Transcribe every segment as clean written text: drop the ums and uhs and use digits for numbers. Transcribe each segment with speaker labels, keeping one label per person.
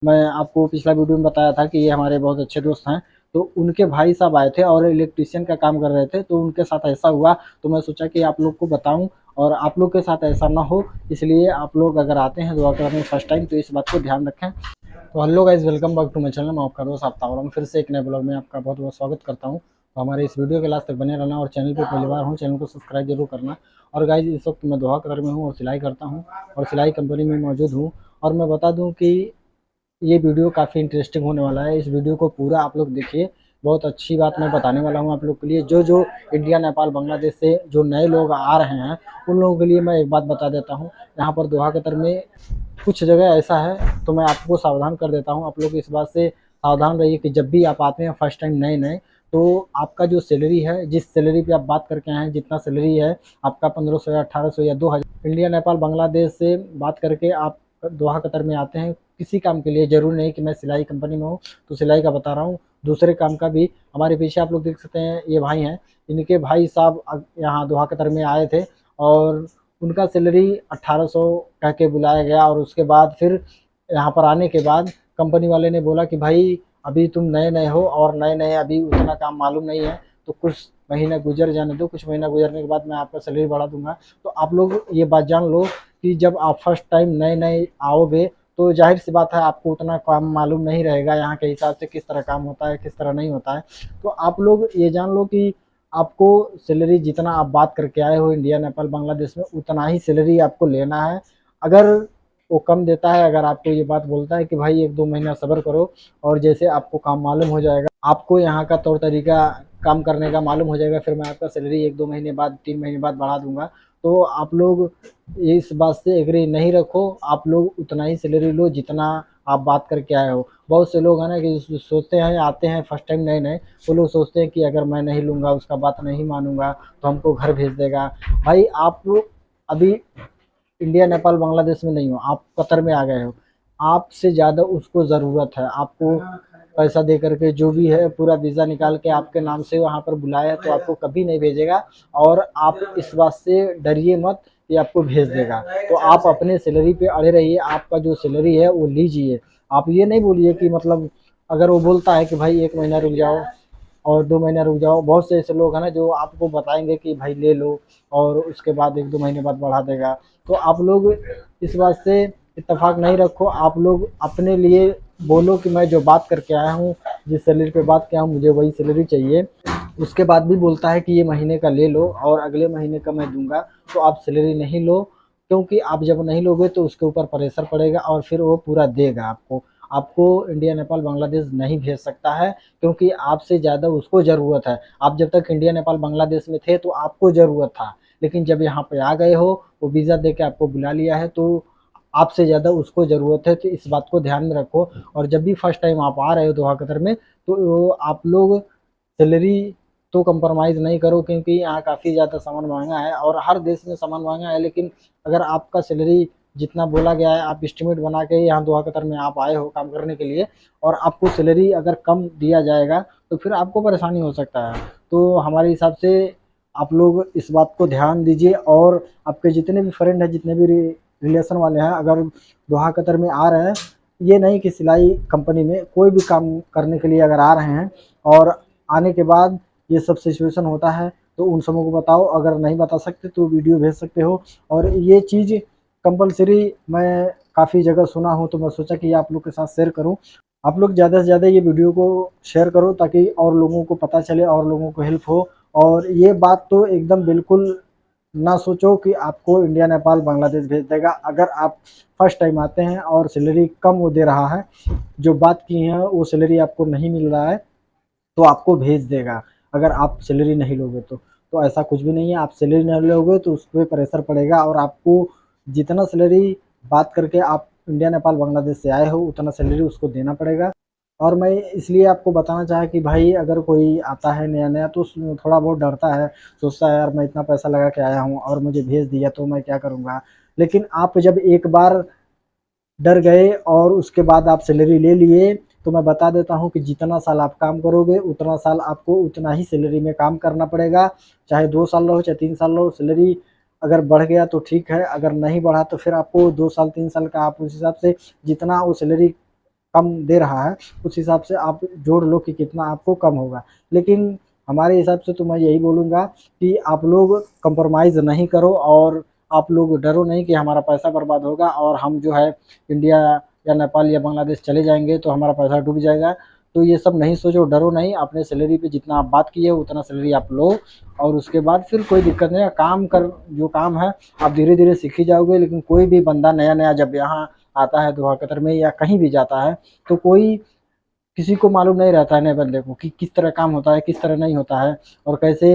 Speaker 1: मैं आपको पिछला वीडियो में बताया था कि ये हमारे बहुत अच्छे दोस्त हैं। तो उनके भाई साहब आए थे और इलेक्ट्रीशियन का काम कर रहे थे, तो उनके साथ ऐसा हुआ। तो मैं सोचा कि आप लोग को बताऊं और आप लोग के साथ ऐसा ना हो, इसलिए आप लोग अगर आते हैं दुआ करने फर्स्ट टाइम तो इस बात को ध्यान रखें। तो hello guys, welcome back to my channel. मैं आपका दोस्त आफ्ताब और मैं फिर से एक नए ब्लॉग में आपका बहुत बहुत स्वागत करता हूं। तो हमारे इस वीडियो के लास्ट तक बने रहना और चैनल पे पहली बार हूं, चैनल को सब्सक्राइब जरूर करना। और गाइस, इस वक्त मैं दोहा कतर में हूं और सिलाई करता हूं और सिलाई कंपनी में मौजूद हूं। और मैं बता दूं कि ये वीडियो काफ़ी इंटरेस्टिंग होने वाला है। इस वीडियो को पूरा आप लोग देखिए। बहुत अच्छी बात मैं बताने वाला हूँ आप लोग के लिए। जो जो इंडिया, नेपाल, बांग्लादेश से जो नए लोग आ रहे हैं, उन लोगों के लिए मैं एक बात बता देता हूँ। यहाँ पर दोहा कतर में कुछ जगह ऐसा है, तो मैं आपको सावधान कर देता हूँ। आप लोग इस बात से सावधान रहिए कि जब भी आप आते हैं फर्स्ट टाइम नए नए, तो आपका जो सैलरी है, जिस सैलरी पे आप बात करके आए हैं, जितना सैलरी है आपका 1500 या 1800 या 2000, इंडिया, नेपाल, बांग्लादेश से बात करके आप दोहा कतर में आते हैं किसी काम के लिए। जरूरी नहीं कि मैं सिलाई कंपनी में हूँ तो सिलाई का बता रहा हूँ, दूसरे काम का भी। हमारे पीछे आप लोग देख सकते हैं, ये भाई हैं। इनके भाई साहब यहाँ दोहा कतर में आए थे और उनका सैलरी 1800 कह के बुलाया गया। और उसके बाद फिर यहाँ पर आने के बाद कंपनी वाले ने बोला कि भाई अभी तुम नए नए हो और नए नए अभी उतना काम मालूम नहीं है, तो कुछ महीना गुजर जाने दो। कुछ महीना गुजरने के बाद मैं आपका सैलरी बढ़ा दूंगा। तो आप लोग ये बात जान लो कि जब आप फर्स्ट टाइम नए नए आओगे तो जाहिर सी बात है आपको उतना काम मालूम नहीं रहेगा, यहाँ के हिसाब से किस तरह काम होता है, किस तरह नहीं होता है। तो आप लोग ये जान लो कि आपको सैलरी जितना आप बात करके आए हो इंडिया, नेपाल, बांग्लादेश में, उतना ही सैलरी आपको लेना है। अगर वो कम देता है, अगर आपको ये बात बोलता है कि भाई एक दो महीना सब्र करो और जैसे आपको काम मालूम हो जाएगा, आपको यहाँ का तौर तरीका काम करने का मालूम हो जाएगा, फिर मैं आपका सैलरी एक दो महीने बाद, 3 महीने बाद बढ़ा दूंगा। तो आप लोग इस बात से एग्री नहीं रखो। आप लोग उतना ही सैलरी लो जितना आप बात करके आए हो। बहुत से लोग हैं ना कि सोचते हैं, आते हैं फर्स्ट टाइम नए नए, वो लोग सोचते हैं कि अगर मैं नहीं लूँगा, उसका बात नहीं मानूंगा तो हमको घर भेज देगा। भाई आप अभी इंडिया, नेपाल, बांग्लादेश में नहीं हो, आप कतर में आ गए हो। आपसे ज़्यादा उसको ज़रूरत है। आपको पैसा दे करके जो भी है पूरा वीज़ा निकाल के आपके नाम से वहाँ पर बुलाया, तो आपको कभी नहीं भेजेगा। और आप इस बात से डरिए मत कि आपको भेज देगा। तो आप अपने सैलरी पे अड़े रहिए, आपका जो सैलरी है वो लीजिए। आप ये नहीं बोलिए कि मतलब, अगर वो बोलता है कि भाई 1 महीना रुक जाओ और 2 महीना रुक जाओ, बहुत से ऐसे लोग हैं ना जो आपको बताएंगे कि भाई ले लो और उसके बाद एक दो महीने बाद बढ़ा देगा। तो आप लोग इस बात से इत्तेफाक नहीं रखो। आप लोग अपने लिए बोलो कि मैं जो बात करके आया हूँ, जिस सैलरी पे बात किया हूँ, मुझे वही सैलरी चाहिए। उसके बाद भी बोलता है कि ये महीने का ले लो और अगले महीने का मैं दूंगा, तो आप सैलरी नहीं लो। क्योंकि आप जब नहीं लोगे तो उसके ऊपर प्रेशर पड़ेगा और फिर वो पूरा देगा आपको। आपको इंडिया, नेपाल, बांग्लादेश नहीं भेज सकता है, क्योंकि आपसे ज़्यादा उसको ज़रूरत है। आप जब तक इंडिया, नेपाल, बांग्लादेश में थे तो आपको ज़रूरत था, लेकिन जब यहाँ पे आ गए हो, वो वीज़ा दे के आपको बुला लिया है, तो आपसे ज़्यादा उसको ज़रूरत है। तो इस बात को ध्यान में रखो। और जब भी फर्स्ट टाइम आप आ रहे हो दोहा कतर में, तो आप लोग सैलरी तो कंप्रोमाइज़ नहीं करो, क्योंकि यहाँ काफ़ी ज़्यादा सामान महंगा है और हर देश में सामान महंगा है। लेकिन अगर आपका सैलरी जितना बोला गया है, आप एस्टिमेट बना के यहाँ दोहा कतर में आप आए हो काम करने के लिए, और आपको सैलरी अगर कम दिया जाएगा तो फिर आपको परेशानी हो सकता है। तो हमारे हिसाब से आप लोग इस बात को ध्यान दीजिए। और आपके जितने भी फ्रेंड हैं, जितने भी रिलेशन वाले हैं, अगर दोहा कतर में आ रहे हैं, ये नहीं कि सिलाई कंपनी में कोई भी काम करने के लिए अगर आ रहे हैं और आने के बाद ये सब सिचुएशन होता है, तो उन सबों को बताओ। अगर नहीं बता सकते तो वीडियो भेज सकते हो। और ये चीज़ कंपलसरी मैं काफ़ी जगह सुना हूँ, तो मैं सोचा कि आप लोग के साथ शेयर करूँ। आप लोग ज़्यादा से ज़्यादा ये वीडियो को शेयर करो ताकि और लोगों को पता चले और लोगों को हेल्प हो। और ये बात तो एकदम बिल्कुल ना सोचो कि आपको इंडिया, नेपाल, बांग्लादेश भेज देगा। अगर आप फर्स्ट टाइम आते हैं और सैलरी कम वो दे रहा है, जो बात की है वो सैलरी आपको नहीं मिल रहा है, तो आपको भेज देगा। अगर आप सैलरी नहीं लोगे तो ऐसा कुछ भी नहीं है। आप सैलरी नहीं लोगे तो उस पर प्रेशर पड़ेगा और आपको जितना सैलरी बात करके आप इंडिया, नेपाल, बांग्लादेश से आए हो, उतना सैलरी उसको देना पड़ेगा। और मैं इसलिए आपको बताना चाहा कि भाई अगर कोई आता है नया नया तो थोड़ा बहुत डरता है, सोचता है यार मैं इतना पैसा लगा के आया हूँ और मुझे भेज दिया तो मैं क्या करूँगा। लेकिन आप जब एक बार डर गए और उसके बाद आप सैलरी ले लिए, तो मैं बता देता हूँ कि जितना साल आप काम करोगे उतना साल आपको उतना ही सैलरी में काम करना पड़ेगा। चाहे 2 साल रहो, चाहे 3 साल रहो, सैलरी अगर बढ़ गया तो ठीक है, अगर नहीं बढ़ा तो फिर आपको 2 साल 3 साल का आप उस हिसाब से जितना वो सैलरी कम दे रहा है, उस हिसाब से आप जोड़ लो कि कितना आपको कम होगा। लेकिन हमारे हिसाब से तो मैं यही बोलूँगा कि आप लोग कंप्रोमाइज़ नहीं करो और आप लोग डरो नहीं कि हमारा पैसा बर्बाद होगा और हम जो है इंडिया या नेपाल या बांग्लादेश चले जाएँगे तो हमारा पैसा डूब जाएगा। तो ये सब नहीं सोचो, डरो नहीं, अपने सैलरी पे जितना आप बात किए उतना सैलरी आप लो और उसके बाद फिर कोई दिक्कत नहीं है, काम कर जो काम है आप धीरे-धीरे सीख ही जाओगे। लेकिन कोई भी बंदा नया-नया जब यहाँ आता है दोहा कतर में या कहीं भी जाता है, तो कोई किसी को मालूम नहीं रहता है नए बंदे को कि किस तरह काम होता है, किस तरह नहीं होता है और कैसे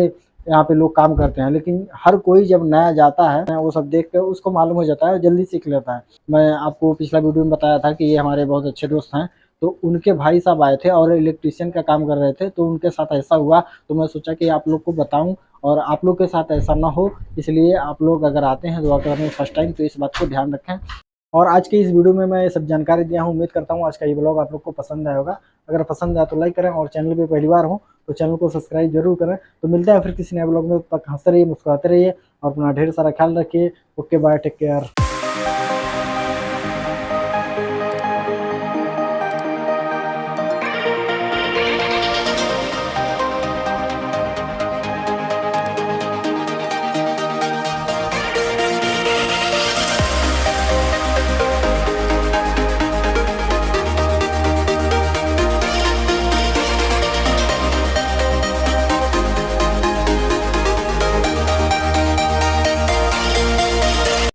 Speaker 1: यहाँ पे लोग काम करते हैं। लेकिन हर कोई जब नया जाता है, वो सब देख के उसको मालूम हो जाता है, जल्दी सीख लेता है। मैं आपको पिछला वीडियो में बताया था कि ये हमारे बहुत अच्छे दोस्त हैं, तो उनके भाई साहब आए थे और इलेक्ट्रीशियन का काम कर रहे थे, तो उनके साथ ऐसा हुआ, तो मैं सोचा कि आप लोग को बताऊँ और आप लोग के साथ ऐसा ना हो, इसलिए आप लोग अगर आते हैं दुआ करने फर्स्ट टाइम तो इस बात को ध्यान रखें। और आज की इस वीडियो में मैं ये सब जानकारी दिया हूँ। उम्मीद करता हूँ आज का ये ब्लॉग आप लोग को पसंद आया होगा। अगर पसंद आया तो लाइक करें और चैनल पे पहली बार हो तो चैनल को सब्सक्राइब जरूर करें। तो मिलते हैं फिर किसी नए ब्लॉग में, तब तक हंसते रहिए, मुस्कुराते रहिए और अपना ढेर सारा ख्याल रखिए। Okay bye, take care.